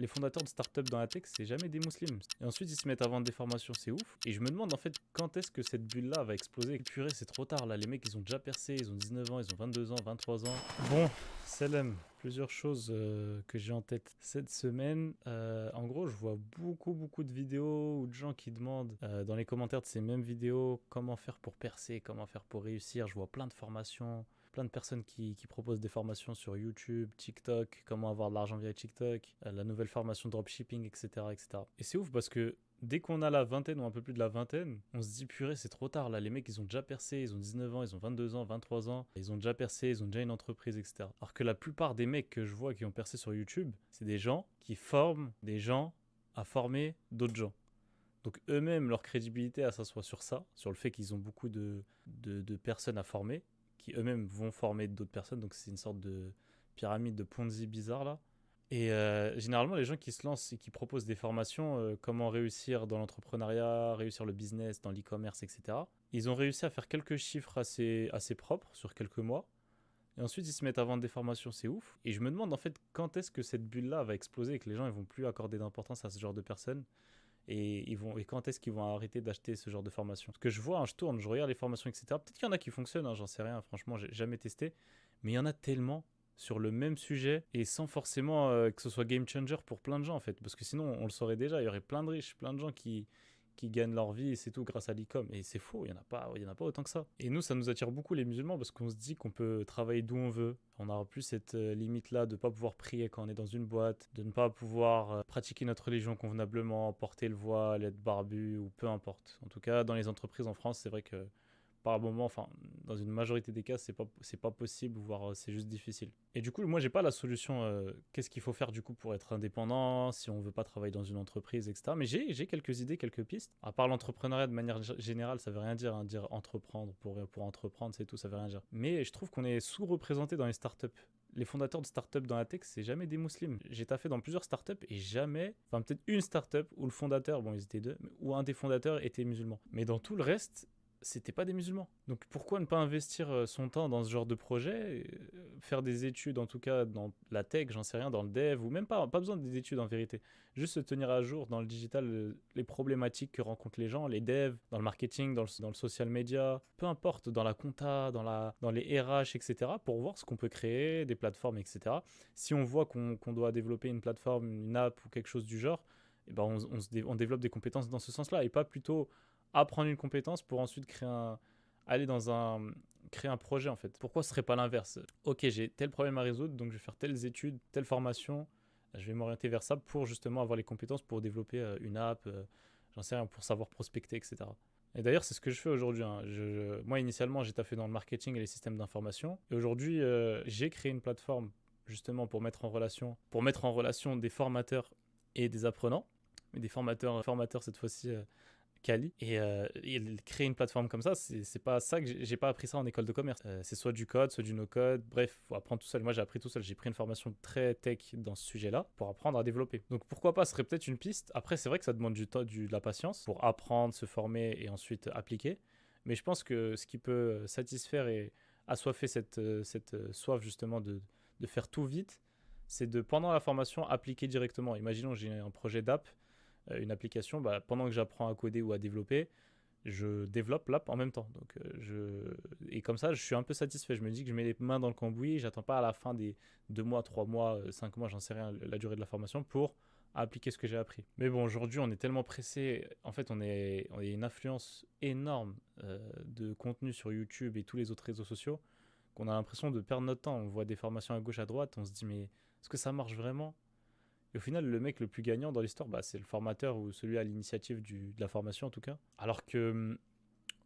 les fondateurs de startups dans la tech, c'est jamais des musulmans. Et ensuite, ils se mettent à vendre des formations, c'est ouf. Et je me demande en fait quand est-ce que cette bulle-là va exploser. Purée, c'est trop tard là. Les mecs, ils ont déjà percé, ils ont 19 ans, ils ont 22 ans, 23 ans. Bon, Salem, plusieurs choses que j'ai en tête cette semaine. En gros, je vois beaucoup de vidéos ou de gens qui demandent dans les commentaires de ces mêmes vidéos comment faire pour percer, comment faire pour réussir. Je vois plein de formations. Plein de personnes qui proposent des formations sur YouTube, TikTok, comment avoir de l'argent via TikTok, la nouvelle formation dropshipping, etc., etc. Et c'est ouf parce que dès qu'on a la vingtaine ou un peu plus de la vingtaine, on se dit purée, c'est trop tard là. Les mecs, ils ont déjà percé, ils ont 19 ans, ils ont 22 ans, 23 ans, ils ont déjà percé, ils ont déjà une entreprise, etc. Alors que la plupart des mecs que je vois qui ont percé sur YouTube, c'est des gens qui forment des gens à former d'autres gens. Donc eux-mêmes, leur crédibilité, elle s'assoit sur ça, sur le fait qu'ils ont beaucoup de personnes à former, qui eux-mêmes vont former d'autres personnes. Donc c'est une sorte de pyramide de Ponzi bizarre là. Et généralement, les gens qui se lancent et qui proposent des formations, comment réussir dans l'entrepreneuriat, réussir le business, dans l'e-commerce, etc., ils ont réussi à faire quelques chiffres assez propres sur quelques mois. Et ensuite, ils se mettent à vendre des formations, c'est ouf. Et je me demande en fait quand est-ce que cette bulle-là va exploser et que les gens ils vont plus accorder d'importance à ce genre de personnes et quand est-ce qu'ils vont arrêter d'acheter ce genre de formation. Parce que je vois, hein, je tourne, je regarde les formations, etc. Peut-être qu'il y en a qui fonctionnent, hein, j'en sais rien, franchement, j'ai jamais testé. Mais il y en a tellement sur le même sujet et sans forcément que ce soit game changer pour plein de gens en fait. Parce que sinon, on le saurait déjà, il y aurait plein de riches, plein de gens qui gagnent leur vie et c'est tout grâce à l'e-com. Et c'est faux, il y en a pas autant que ça. Et nous, ça nous attire beaucoup les musulmans parce qu'on se dit qu'on peut travailler d'où on veut. On n'aura plus cette limite-là de ne pas pouvoir prier quand on est dans une boîte, de ne pas pouvoir pratiquer notre religion convenablement, porter le voile, être barbu ou peu importe. En tout cas, dans les entreprises en France, c'est vrai que par moment, enfin, dans une majorité des cas, c'est pas possible, voire c'est juste difficile. Et du coup, moi, j'ai pas la solution. Qu'est-ce qu'il faut faire du coup pour être indépendant, si on veut pas travailler dans une entreprise, etc. Mais j'ai quelques idées, quelques pistes. À part l'entrepreneuriat de manière générale, ça veut rien dire, hein, dire entreprendre pour entreprendre, c'est tout, ça veut rien dire. Mais je trouve qu'on est sous-représenté dans les startups. Les fondateurs de startups dans la tech, c'est jamais des musulmans. J'ai taffé dans plusieurs startups et jamais, enfin peut-être une startup où le fondateur, bon ils étaient deux, où un des fondateurs était musulman. Mais dans tout le reste, c'était pas des musulmans. Donc pourquoi ne pas investir son temps dans ce genre de projet, faire des études en tout cas dans la tech, j'en sais rien, dans le dev, ou même pas besoin des études en vérité, juste se tenir à jour dans le digital, les problématiques que rencontrent les gens, les devs, dans le marketing, dans le social media, peu importe, dans la compta, dans les RH, etc., pour voir ce qu'on peut créer, des plateformes, etc. Si on voit qu'on doit développer une plateforme, une app ou quelque chose du genre, eh ben on développe des compétences dans ce sens-là, et pas plutôt apprendre une compétence pour ensuite créer un projet en fait. Pourquoi ce serait pas l'inverse? Ok, j'ai tel problème à résoudre, donc je vais faire telles études, telle formation, je vais m'orienter vers ça pour justement avoir les compétences pour développer une app, j'en sais rien, pour savoir prospecter, etc. Et d'ailleurs, c'est ce que je fais aujourd'hui, hein. Moi, initialement, j'ai taffé dans le marketing et les systèmes d'information. Et aujourd'hui, j'ai créé une plateforme justement pour mettre en relation des formateurs et des apprenants, mais des formateurs cette fois-ci Cali et créer une plateforme comme ça, c'est pas ça que j'ai pas appris ça en école de commerce. C'est soit du code, soit du no-code, bref, faut apprendre tout seul. Moi j'ai appris tout seul, j'ai pris une formation très tech dans ce sujet-là pour apprendre à développer. Donc pourquoi pas, ce serait peut-être une piste. Après c'est vrai que ça demande du temps, de la patience pour apprendre, se former et ensuite appliquer. Mais je pense que ce qui peut satisfaire et assoiffer cette soif justement de faire tout vite, c'est de pendant la formation appliquer directement. Imaginons j'ai un projet d'app, une application, bah, pendant que j'apprends à coder ou à développer, je développe l'app en même temps. Donc, et comme ça, je suis un peu satisfait. Je me dis que je mets les mains dans le cambouis, j'attends pas à la fin des 2 mois, 3 mois, 5 mois, j'en sais rien, la durée de la formation pour appliquer ce que j'ai appris. Mais bon, aujourd'hui, on est tellement pressé. En fait, on est une influence énorme de contenu sur YouTube et tous les autres réseaux sociaux qu'on a l'impression de perdre notre temps. On voit des formations à gauche, à droite, on se dit, mais est-ce que ça marche vraiment? Et au final, le mec le plus gagnant dans l'histoire, bah, c'est le formateur ou celui à l'initiative de la formation en tout cas. Alors que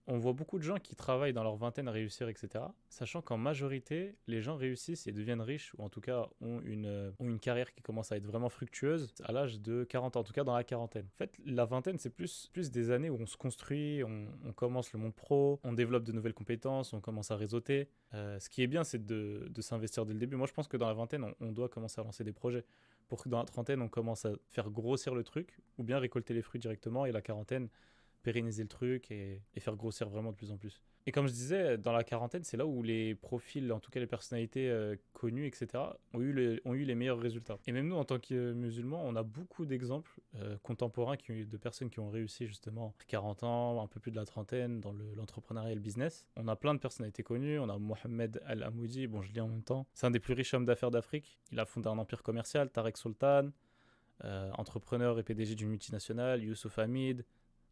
on voit beaucoup de gens qui travaillent dans leur vingtaine à réussir, etc. Sachant qu'en majorité, les gens réussissent et deviennent riches, ou en tout cas ont une carrière qui commence à être vraiment fructueuse à l'âge de 40 ans, en tout cas dans la quarantaine. En fait, la vingtaine, c'est plus des années où on se construit, on commence le monde pro, on développe de nouvelles compétences, on commence à réseauter. Ce qui est bien, c'est de s'investir dès le début. Moi, je pense que dans la vingtaine, on doit commencer à lancer des projets pour que dans la trentaine, on commence à faire grossir le truc, ou bien récolter les fruits directement, et la quarantaine, pérenniser le truc et faire grossir vraiment de plus en plus. Et comme je disais, dans la quarantaine, c'est là où les profils, en tout cas les personnalités connues, etc., ont eu les meilleurs résultats. Et même nous, en tant que musulmans, on a beaucoup d'exemples contemporains de personnes qui ont réussi justement à 40 ans, un peu plus de la trentaine, dans l'entrepreneuriat et le business. On a plein de personnalités connues. On a Mohamed Al-Amoudi, bon, je lis en même temps. C'est un des plus riches hommes d'affaires d'Afrique. Il a fondé un empire commercial, Tarek Sultan, entrepreneur et PDG d'une multinationale, Youssouf Hamid,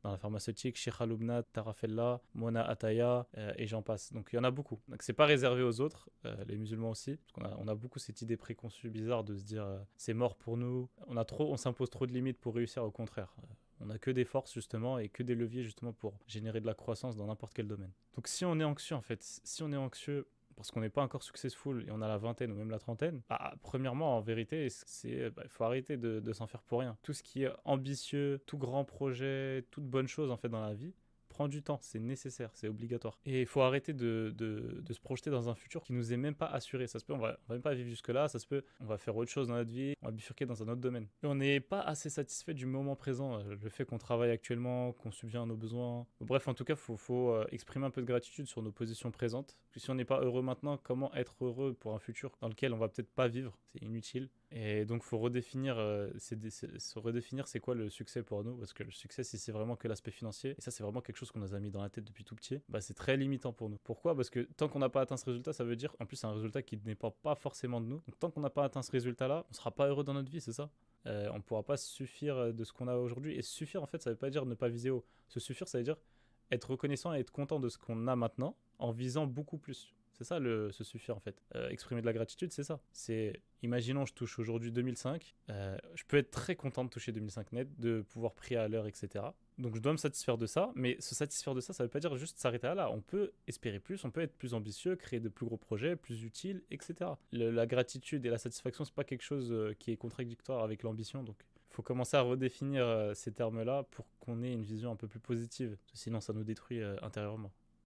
dans la pharmaceutique, Sheikh Aloubna, Tarafella, Mona Ataya, et j'en passe. Donc il y en a beaucoup. Donc c'est pas réservé aux autres, les musulmans aussi, parce on a beaucoup cette idée préconçue bizarre de se dire c'est mort pour nous, on s'impose trop de limites pour réussir, au contraire. On n'a que des forces justement et que des leviers justement pour générer de la croissance dans n'importe quel domaine. Donc si on est anxieux en fait, si on est anxieux parce qu'on n'est pas encore successful et on a la vingtaine ou même la trentaine, premièrement, en vérité, il faut arrêter de s'en faire pour rien. Tout ce qui est ambitieux, tout grand projet, toute bonne chose en fait dans la vie, prend du temps, c'est nécessaire, c'est obligatoire. Et il faut arrêter de se projeter dans un futur qui nous est même pas assuré. Ça se peut, on va même pas vivre jusque-là, ça se peut, on va faire autre chose dans notre vie, on va bifurquer dans un autre domaine. Et on n'est pas assez satisfait du moment présent, le fait qu'on travaille actuellement, qu'on subvient à nos besoins. Bref, en tout cas, faut exprimer un peu de gratitude sur nos positions présentes. Parce que si on n'est pas heureux maintenant, comment être heureux pour un futur dans lequel on va peut-être pas vivre? C'est inutile. Et donc, il faut redéfinir, c'est quoi le succès pour nous, parce que le succès, si c'est vraiment que l'aspect financier, et ça, c'est vraiment quelque chose qu'on nous a mis dans la tête depuis tout petit, bah, c'est très limitant pour nous. Pourquoi? Parce que tant qu'on n'a pas atteint ce résultat, ça veut dire, en plus, c'est un résultat qui ne dépend pas forcément de nous. Donc, tant qu'on n'a pas atteint ce résultat-là, on sera pas heureux dans notre vie, c'est ça? On ne pourra pas se suffire de ce qu'on a aujourd'hui. Et se suffire, en fait, ça veut pas dire ne pas viser haut. Se suffire, ça veut dire être reconnaissant et être content de ce qu'on a maintenant en visant beaucoup plus. C'est ça se suffire en fait. Exprimer de la gratitude, c'est ça. C'est, imaginons, je touche aujourd'hui 2005. Je peux être très content de toucher 2005 net, de pouvoir prier à l'heure, etc. Donc je dois me satisfaire de ça, mais se satisfaire de ça, ça veut pas dire juste s'arrêter là. On peut espérer plus, on peut être plus ambitieux, créer de plus gros projets, plus utiles, etc. La gratitude et la satisfaction, c'est pas quelque chose qui est contradictoire avec l'ambition, donc il faut commencer à redéfinir ces termes-là pour qu'on ait une vision un peu plus positive. Sinon, ça nous détruit intérieurement.